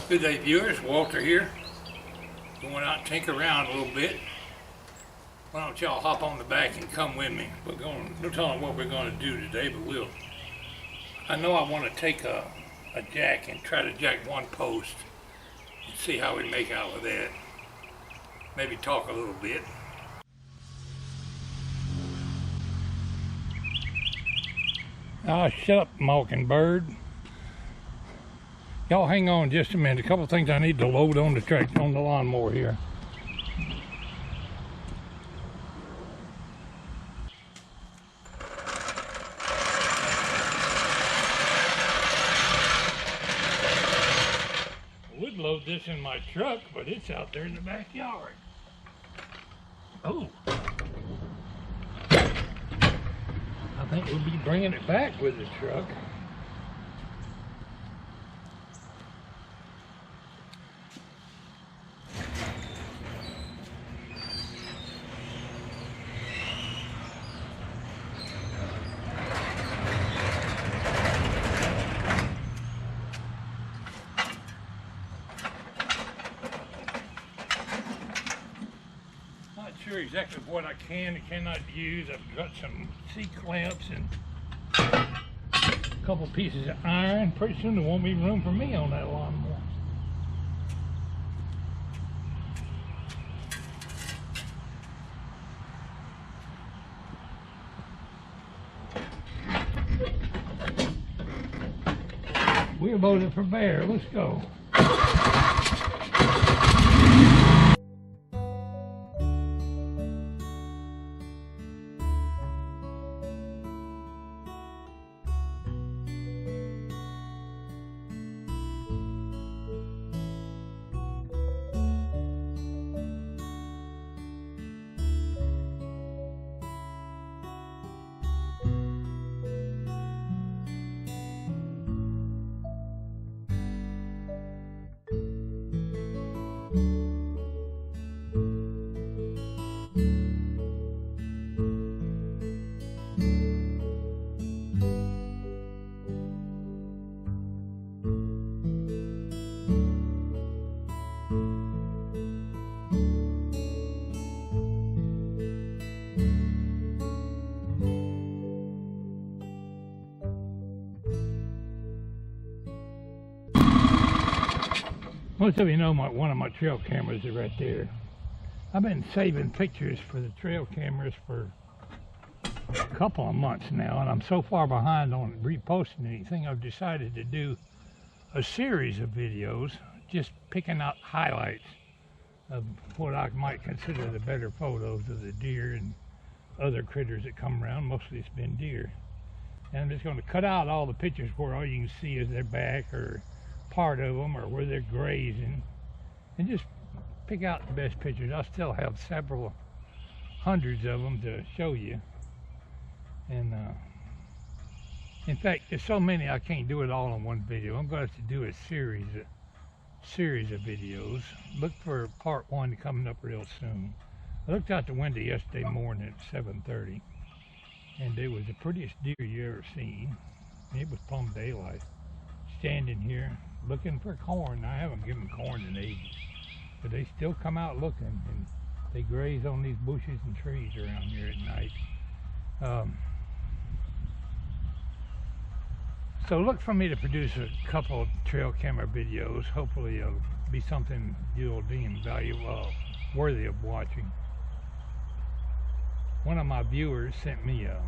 Good day, viewers. Walter here. Going out and tinker around a little bit. Why don't y'all hop on the back and come with me? No telling what we're going to do today, but I know I want to take a jack and try to jack one post and see how we make out with that. Maybe talk a little bit. Shut up, mockingbird. Y'all hang on just a minute. A couple things I need to load on the lawnmower here. I would load this in my truck, but it's out there in the backyard. Oh. I think we'll be bringing it back with the truck. Sure exactly what I can and cannot use. I've got some C-clamps and a couple pieces of iron. Pretty soon there won't be room for me on that lawnmower. We're voted for bear. Let's go. Most of you know one of my trail cameras is right there. I've been saving pictures for the trail cameras for a couple of months now, and I'm so far behind on reposting anything, I've decided to do a series of videos just picking out highlights of what I might consider the better photos of the deer and other critters that come around. Mostly it's been deer. And I'm just going to cut out all the pictures where all you can see is their back or part of them or where they're grazing, and just pick out the best pictures. I still have several hundreds of them to show you, and in fact there's so many I can't do it all in one video. I'm going to have to do a series of videos. Look for part 1 coming up real soon. I looked out the window yesterday morning at 7:30 and it was the prettiest deer you ever seen. It was plumb daylight. Standing here looking for corn. I haven't given corn in ages, but they still come out looking, and they graze on these bushes and trees around here at night. So look for me to produce a couple trail camera videos. Hopefully it'll be something you'll deem valuable, worthy of watching. One of my viewers sent me a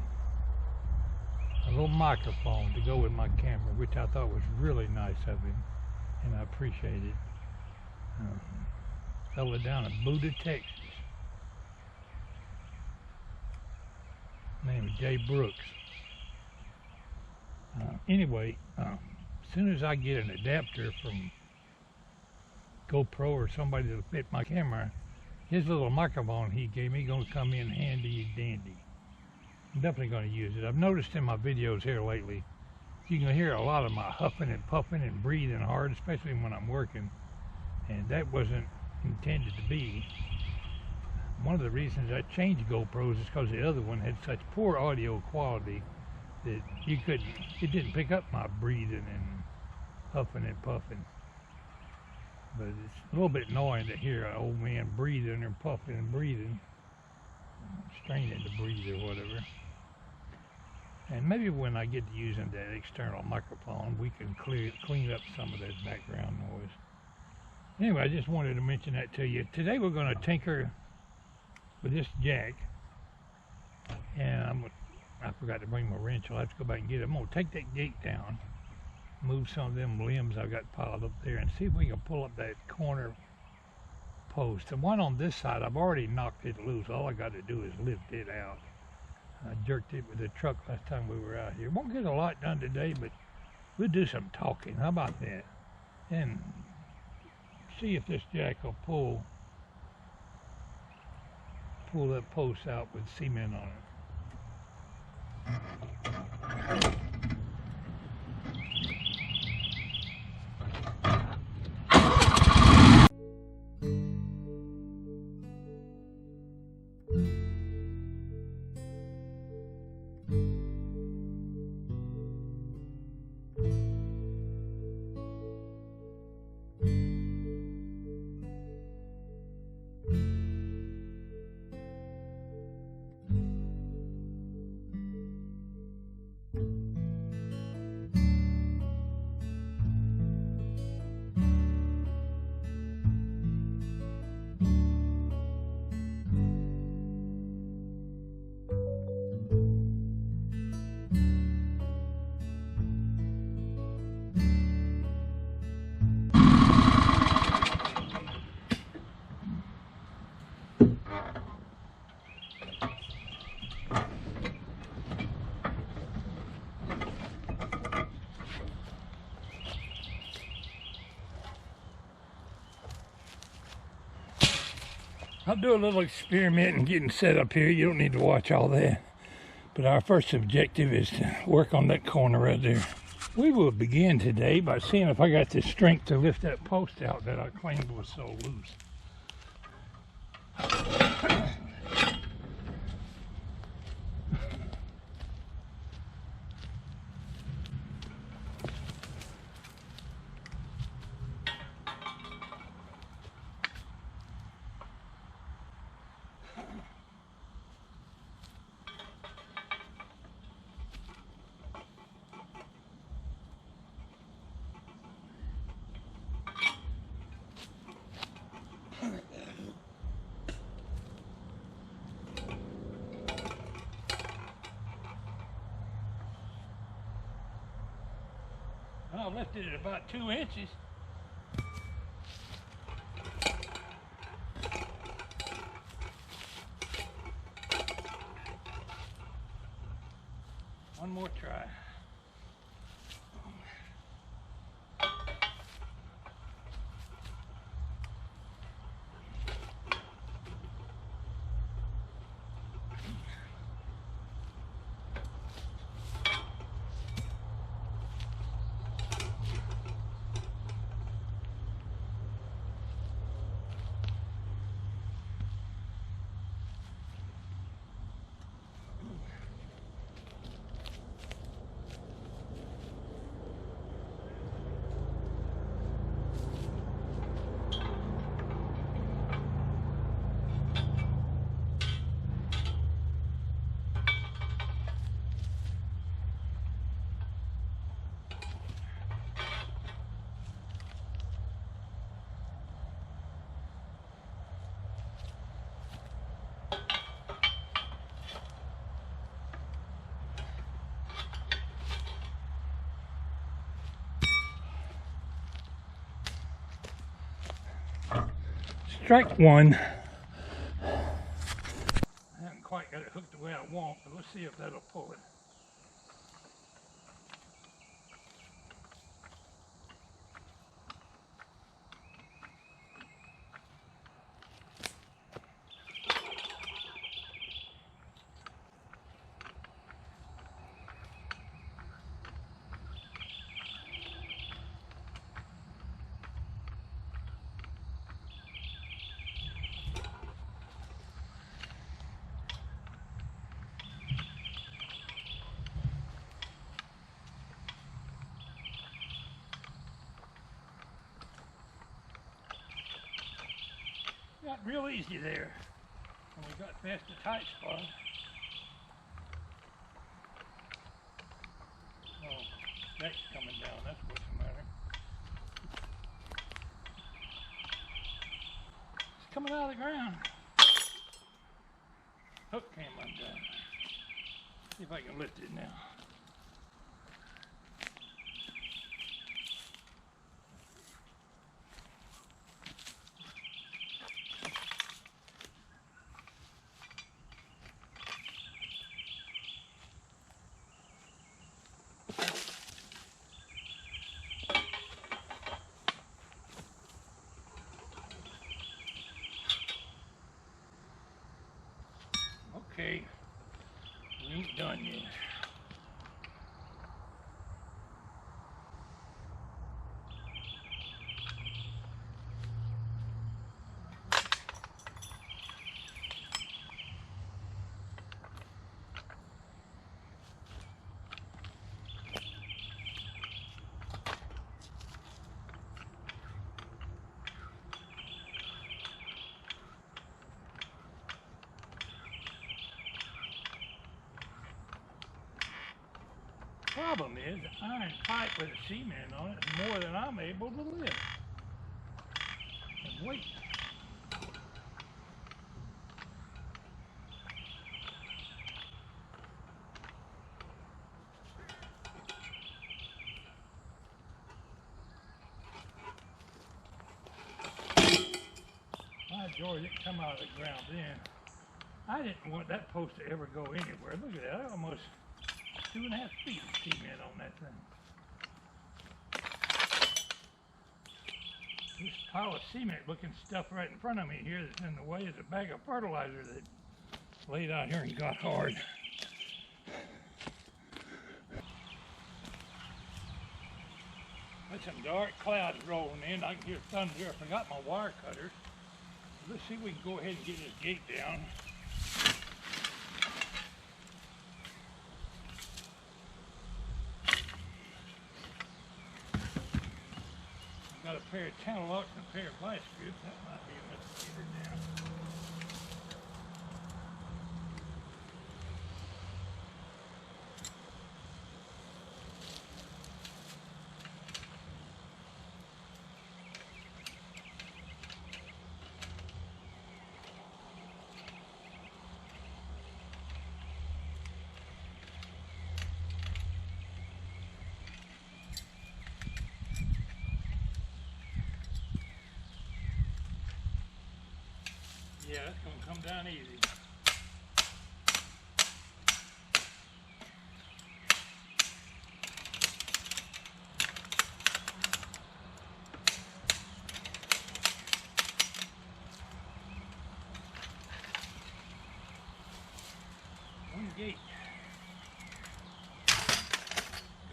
little microphone to go with my camera, which I thought was really nice of him, and I appreciate it. Fella down in Buda, Texas. Name is Jay Brooks. Anyway, as soon as I get an adapter from GoPro or somebody that'll fit my camera, his little microphone he gave me gonna come in handy dandy. I'm definitely gonna use it. I've noticed in my videos here lately, you can hear a lot of my huffing and puffing and breathing hard, especially when I'm working, and that wasn't intended to be. One of the reasons I changed GoPros is because the other one had such poor audio quality that it didn't pick up my breathing and huffing and puffing. But it's a little bit annoying to hear an old man breathing or puffing and breathing, straining to breathe or whatever. And maybe when I get to using that external microphone, we can clean up some of that background noise. Anyway, I just wanted to mention that to you. Today we're going to tinker with this jack, and I forgot to bring my wrench. I'll have to go back and get it. I'm going to take that gate down, move some of them limbs I've got piled up there, and see if we can pull up that corner post. The one on this side, I've already knocked it loose. All I got to do is lift it out. I jerked it with the truck last time we were out here. Won't get a lot done today, but we'll do some talking. How about that? And see if this jack will pull that post out with cement on it. I'll do a little experiment and getting set up here. You don't need to watch all that. But our first objective is to work on that corner right there. We will begin today by seeing if I got the strength to lift that post out that I claimed was so loose. I lifted it about 2 inches. One more try. Strike one. I haven't quite got it hooked the way I want, but let's see if that'll pull it. real easy there when we got past the tight spot. Oh, that's coming down. That's what's the matter. It's coming out of the ground. Hook came undone. See if I can lift it now. Okay, we ain't done yet. Problem is, the iron pipe with a cement on it is more than I'm able to lift and weight. My George, it come out of the ground then. I didn't want that post to ever go anywhere. Look at that, almost 2.5 feet of cement on that thing. This pile of cement looking stuff right in front of me here that's in the way is a bag of fertilizer that laid out here and got hard. There's some dark clouds rolling in. I can hear thunder. I forgot my wire cutters. Let's see if we can go ahead and get this gate down. Got a pair of channel locks and a pair of vice grips. That might be enough to get it down. Yeah, that's going to come down easy. One gate.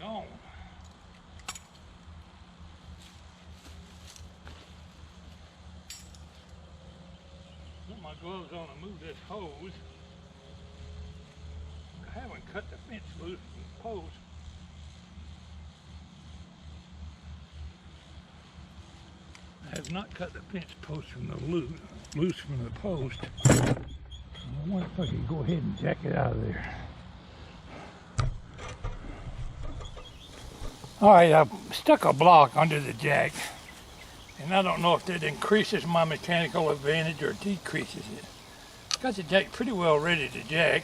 Gone. Put my gloves on to move this hose. I haven't cut the fence loose from the post. I have not cut the fence post from the loose from the post. I wonder if I can go ahead and jack it out of there. Alright, I've stuck a block under the jack. And I don't know if that increases my mechanical advantage or decreases it. Got the jack pretty well ready to jack.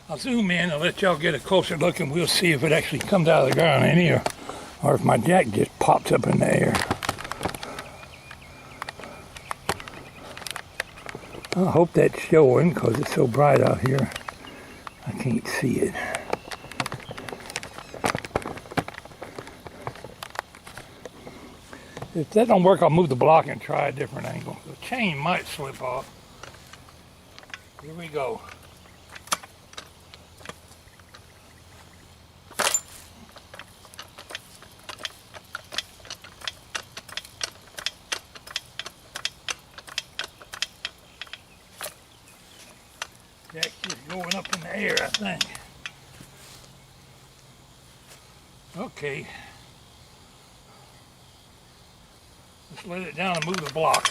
I'll zoom in and let y'all get a closer look and we'll see if it actually comes out of the ground in here or if my jack just pops up in the air. I hope that's showing because it's so bright out here. I can't see it. If that don't work, I'll move the block and try a different angle. The chain might slip off. Here we go. Jack's just going up in the air, I think. Okay. Let's let it down and move the block.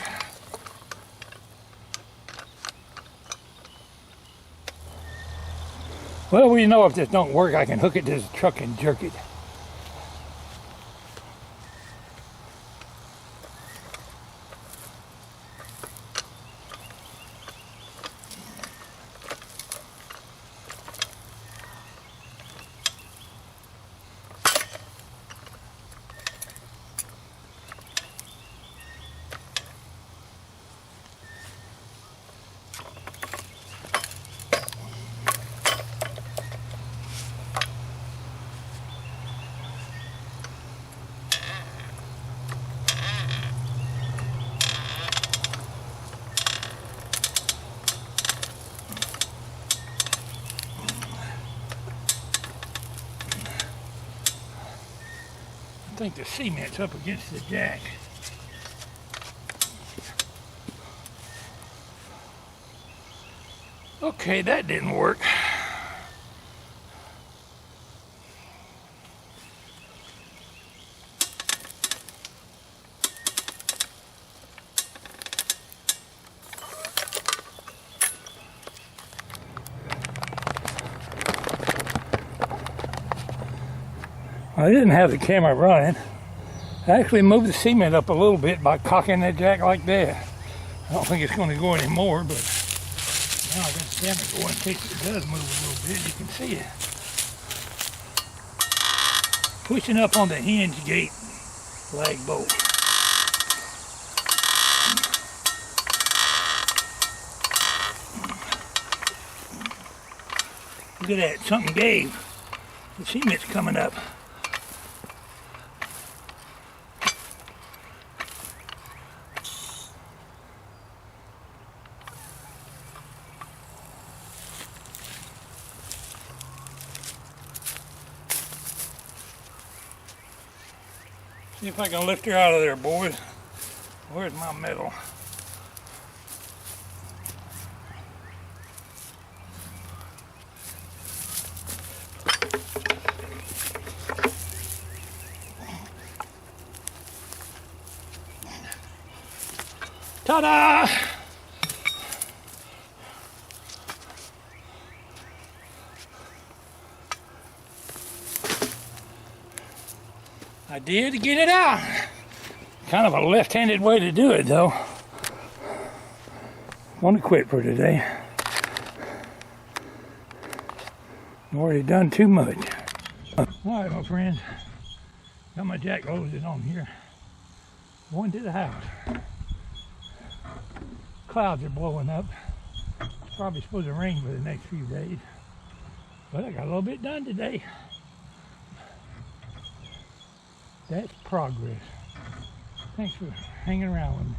Well, we know if this don't work, I can hook it to the truck and jerk it. I think the cement's up against the jack. Okay, that didn't work. I didn't have the camera running. I actually moved the cement up a little bit by cocking that jack like that. I don't think it's going to go anymore, but now I got the camera going in case it does move a little bit. You can see it. Pushing up on the hinge gate lag bolt. Look at that, something gave. The cement's coming up. See if I can lift her out of there, boys. Where's my metal? Ta-da! I did get it out. Kind of a left-handed way to do it, though. Want to quit for today. Already done too much. All right, my friends. Got my jack loaded on here. Going to the house. Clouds are blowing up. It's probably supposed to rain for the next few days. But I got a little bit done today. That's progress. Thanks for hanging around with me.